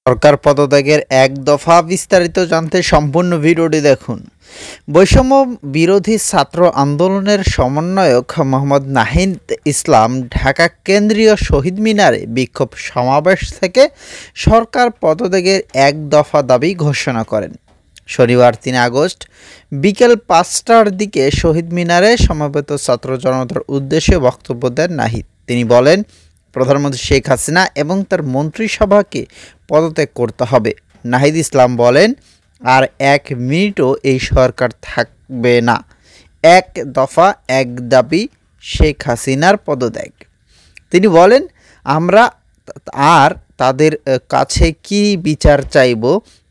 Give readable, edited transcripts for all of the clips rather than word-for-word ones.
সরকার পদত্যাগের এক দফা বিস্তারিত জানতে সম্পূর্ণ ভিডিওটি দেখুন। বৈষম্য বিরোধী ছাত্র আন্দোলনের সমন্বয়ক মোহাম্মদ নাহিদ ইসলাম ঢাকা কেন্দ্রীয় শহীদ মিনারে বিক্ষোভ সমাবেশ থেকে সরকার পদত্যাগের এক দফা দাবি ঘোষণা করেন। শনিবার ৩ আগস্ট বিকেল ৫টার দিকে শহীদ মিনারে সমবেত ছাত্র জনতার উদ্দেশ্যে বক্তব্য দেন নাহিদ। তিনি বলেন, প্রধানমন্ত্রী শেখ হাসিনা এবং তার মন্ত্রিসভাকে পদত্যাগ করতে হবে। নাহিদ ইসলাম বলেন, আর এক মিনিটও এই সরকার থাকবে না। এক দফা এক দাবি, শেখ হাসিনার পদত্যাগ। তিনি বলেন, আমরা আর তাদের কাছে কি বিচার চাইব?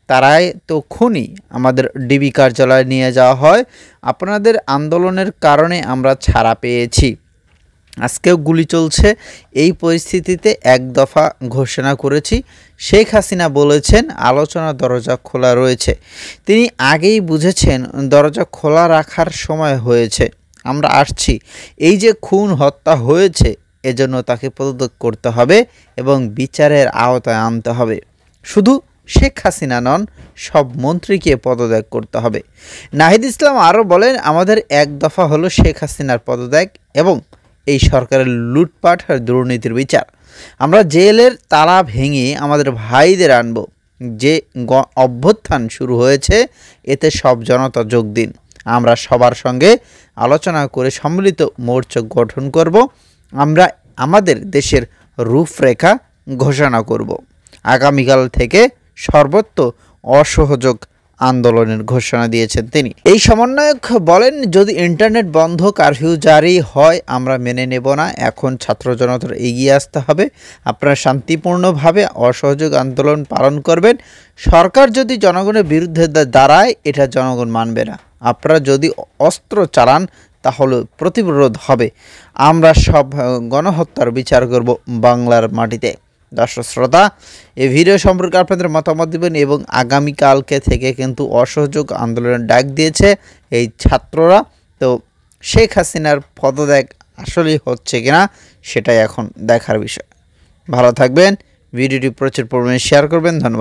তারাই তো খুনি। আমাদের ডিবি কার্যালয়ে নিয়ে যাওয়া হয়। আপনাদের আন্দোলনের কারণে আমরা ছাড়া পেয়েছি। আজকেও গুলি চলছে। এই পরিস্থিতিতে এক দফা ঘোষণা করেছি। শেখ হাসিনা বলেছেন, আলোচনা দরজা খোলা রয়েছে। তিনি আগেই বুঝেছেন দরজা খোলা রাখার সময় হয়েছে। আমরা আসছি। এই যে খুন হত্যা হয়েছে, এজন্য তাকে পদত্যাগ করতে হবে এবং বিচারের আওতায় আনতে হবে। শুধু শেখ হাসিনা নন, সব মন্ত্রীকে পদত্যাগ করতে হবে। নাহিদ ইসলাম আরও বলেন, আমাদের এক দফা হলো শেখ হাসিনার পদত্যাগ এবং এই সরকারের লুটপাট আর দুর্নীতির বিচার। আমরা জেলের তালা ভেঙে আমাদের ভাইদের আনব। যে অভ্যুত্থান শুরু হয়েছে, এতে সব জনতা যোগ দিন। আমরা সবার সঙ্গে আলোচনা করে সম্মিলিত মোর্চা গঠন করব। আমরা আমাদের দেশের রূপরেখা ঘোষণা করব। আগামীকাল থেকে সর্বত্র অসহযোগ আন্দোলনের ঘোষণা দিয়েছেন তিনি। এই সমন্বয়ক বলেন, যদি ইন্টারনেট বন্ধ, কারফিউ জারি হয় আমরা মেনে নেব না। এখন ছাত্র জনতার এগিয়ে আসতে হবে। আপনারা শান্তিপূর্ণভাবে অসহযোগ আন্দোলন পালন করবেন। সরকার যদি জনগণের বিরুদ্ধে দাঁড়ায়, এটা জনগণ মানবে না। আপনারা যদি অস্ত্র চালান, তাহলে প্রতিরোধ হবে। আমরা সব গণহত্যার বিচার করব বাংলার মাটিতে। দর্শক শ্রোতা, এই ভিডিও সম্পর্কে আপনাদের মতামত দেবেন এবং আগামীকালকে থেকে কিন্তু অসহযোগ আন্দোলনের ডাক দিয়েছে এই ছাত্ররা। তো শেখ হাসিনার পদত্যাগ আসলেই হচ্ছে কিনা সেটাই এখন দেখার বিষয়। ভালো থাকবেন, ভিডিওটি প্রচুর পরিমাণে শেয়ার করবেন। ধন্যবাদ।